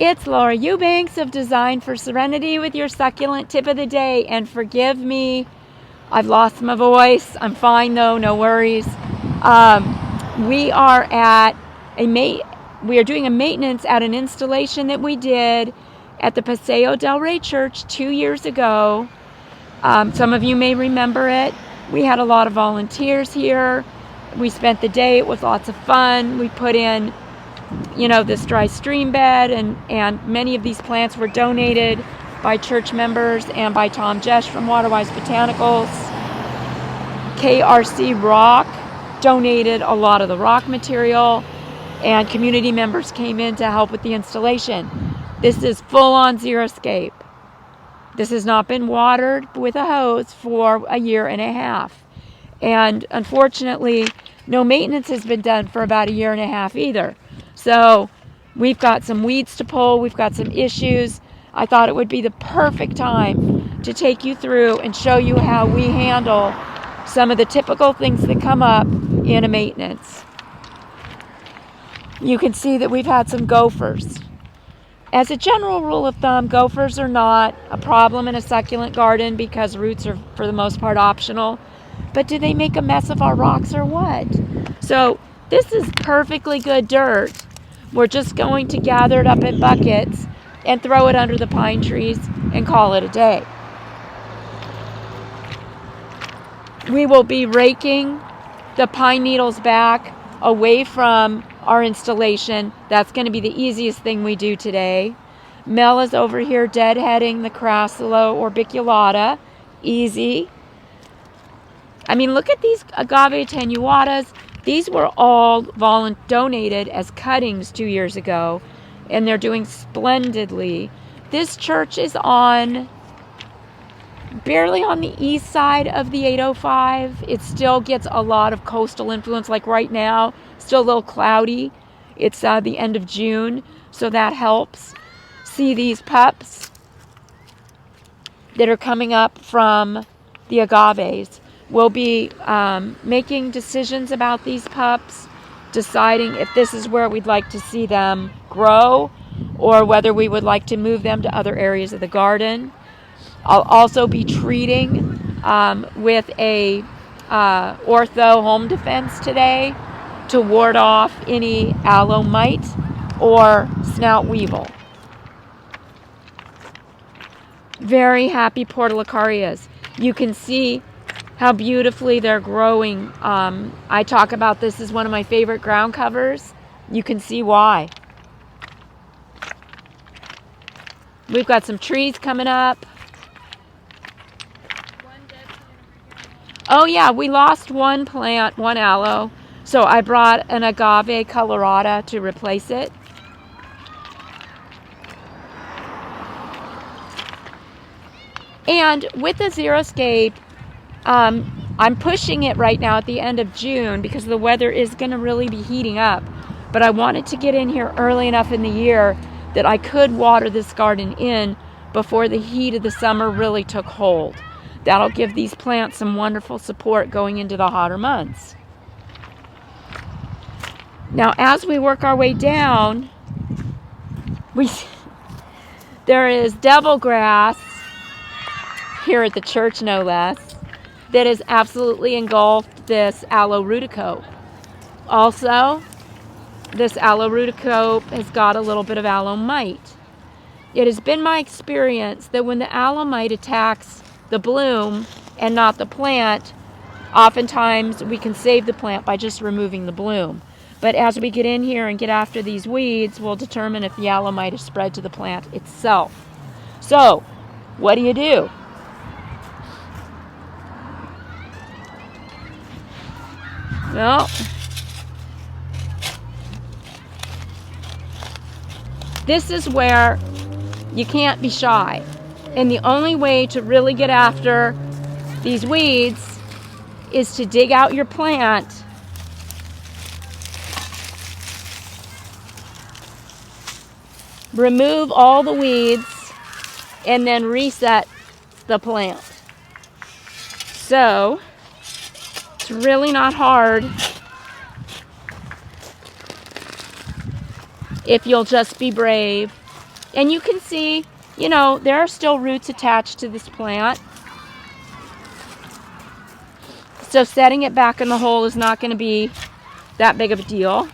It's Laura Eubanks of Design for Serenity with your succulent tip of the day. And forgive me, I've lost my voice. I'm fine though, no worries. We are doing a maintenance at an installation that we did at the Paseo del Rey Church 2 years ago. Some of you may remember it. We had a lot of volunteers here. We spent the day. It was lots of fun. We put in this dry stream bed, and many of these plants were donated by church members and by Tom Jesh from Waterwise Botanicals. KRC Rock donated a lot of the rock material, and community members came in to help with the installation. This is full-on Xeriscape. This has not been watered with a hose for a year and a half. And unfortunately, no maintenance has been done for about a year and a half either. So we've got some weeds to pull, we've got some issues. I thought it would be the perfect time to take you through and show you how we handle some of the typical things that come up in a maintenance. You can see that we've had some gophers. As a general rule of thumb, gophers are not a problem in a succulent garden because roots are for the most part optional. But do they make a mess of our rocks or what? So this is perfectly good dirt. We're just going to gather it up in buckets and throw it under the pine trees and call it a day. We will be raking the pine needles back away from our installation. That's going to be the easiest thing we do today. Mel is over here deadheading the Crassula orbiculata. Easy. I mean, look at these agave attenuatas. These were all donated as cuttings 2 years ago, and they're doing splendidly. This church is barely on the east side of the 805. It still gets a lot of coastal influence, like right now, still a little cloudy. It's the end of June, so that helps. See these pups that are coming up from the agaves. We'll be making decisions about these pups, deciding if this is where we'd like to see them grow or whether we would like to move them to other areas of the garden. I'll also be treating with a ortho home defense today to ward off any aloe mite or snout weevil. Very happy portulacarias. You can see how beautifully they're growing. I talk about this as one of my favorite ground covers. You can see why. We've got some trees coming up. Oh yeah, we lost one plant, one aloe. So I brought an agave colorata to replace it. And with the Xeriscape, I'm pushing it right now at the end of June because the weather is going to really be heating up. But I wanted to get in here early enough in the year that I could water this garden in before the heat of the summer really took hold. That'll give these plants some wonderful support going into the hotter months. Now, as we work our way down, there is devil grass here at the church, no less, that has absolutely engulfed this aloe ruticope. Also, this aloe ruticope has got a little bit of aloe mite. It has been my experience that when the aloe mite attacks the bloom and not the plant, oftentimes we can save the plant by just removing the bloom. But as we get in here and get after these weeds, we'll determine if the aloe mite is spread to the plant itself. So, what do? Well, this is where you can't be shy. And the only way to really get after these weeds is to dig out your plant remove all the weeds, and then reset the plant. So, it's really not hard if you'll just be brave And you can see, you know, there are still roots attached to this plant. So setting it back in the hole is not going to be that big of a deal.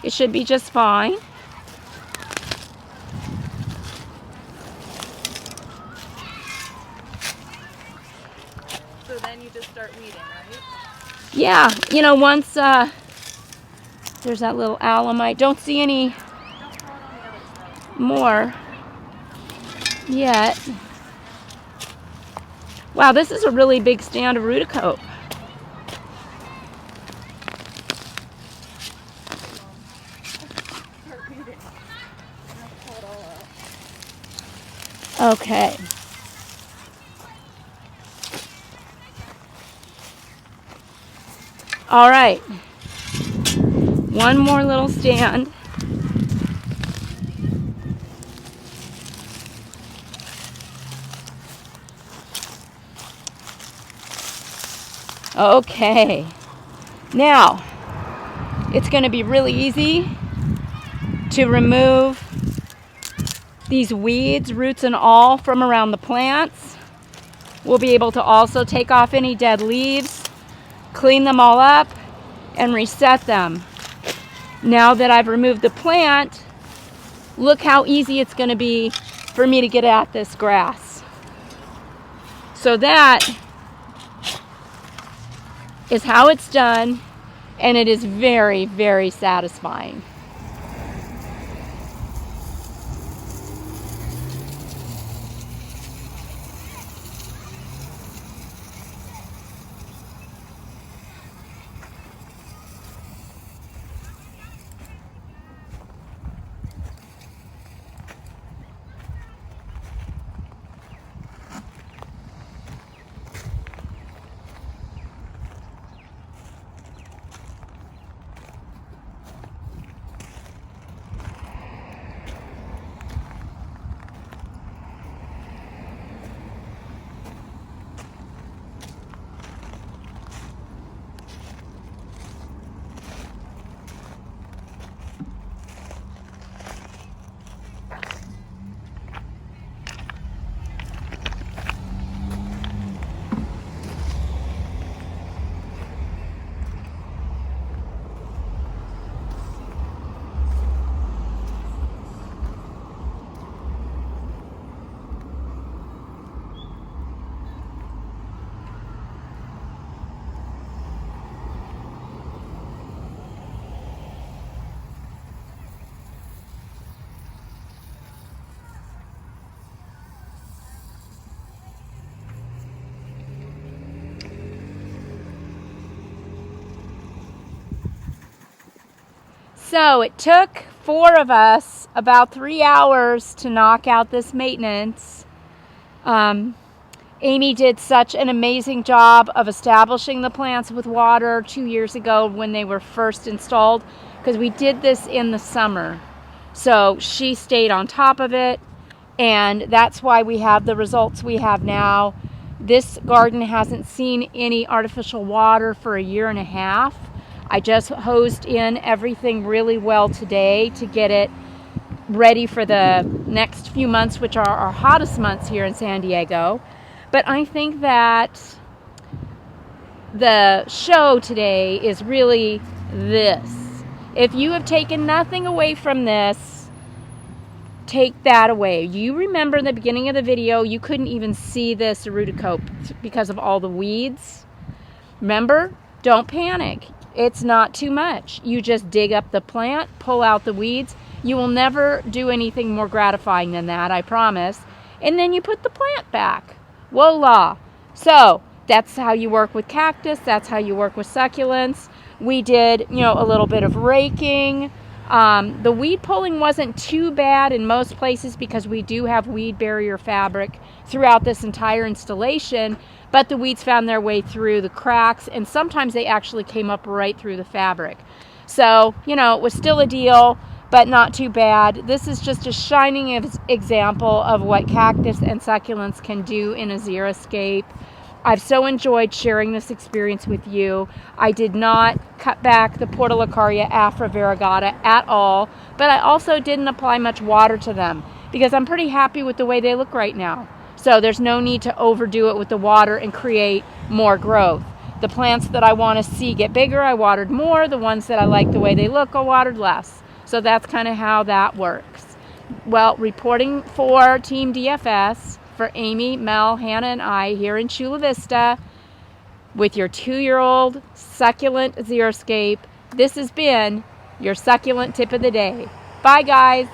It should be just fine. So then you just start weeding, right? Yeah, you know, once there's that little alumite. Don't see any more yet. Wow, this is a really big stand of Rutacope. Okay. All right. One more little stand. Okay. Now, it's going to be really easy to remove these weeds, roots and all, from around the plants. We'll be able to also take off any dead leaves, clean them all up, and reset them. Now that I've removed the plant, look how easy it's going to be for me to get at this grass. So that is how it's done, and it is very, very satisfying. So it took 4 of us about 3 hours to knock out this maintenance. Amy did such an amazing job of establishing the plants with water 2 years ago when they were first installed, because we did this in the summer. So she stayed on top of it, and that's why we have the results we have now. This garden hasn't seen any artificial water for 1.5 years. I just hosed in everything really well today to get it ready for the next few months, which are our hottest months here in San Diego. But I think that the show today is really this. If you have taken nothing away from this, take that away. You remember in the beginning of the video, you couldn't even see this Rutacope because of all the weeds. Remember, don't panic. It's not too much. You just dig up the plant, pull out the weeds. You will never do anything more gratifying than that, I promise. And then you put the plant back. Voila. So that's how you work with cactus. That's how you work with succulents. We did, a little bit of raking. The weed pulling wasn't too bad in most places because we do have weed barrier fabric throughout this entire installation, but the weeds found their way through the cracks, and sometimes they actually came up right through the fabric. So, it was still a deal, but not too bad. This is just a shining example of what cactus and succulents can do in a xeriscape. I've so enjoyed sharing this experience with you. I did not cut back the Portulacaria afra variegata at all, but I also didn't apply much water to them. because I'm pretty happy with the way they look right now. So there's no need to overdo it with the water and create more growth. The plants that I want to see get bigger, I watered more. The ones that I like the way they look, I watered less. So that's kind of how that works. Well, reporting for Team DFS for Amy, Mel, Hannah, and I here in Chula Vista with your 2-year-old succulent Xeriscape. This has been your succulent tip of the day. Bye, guys.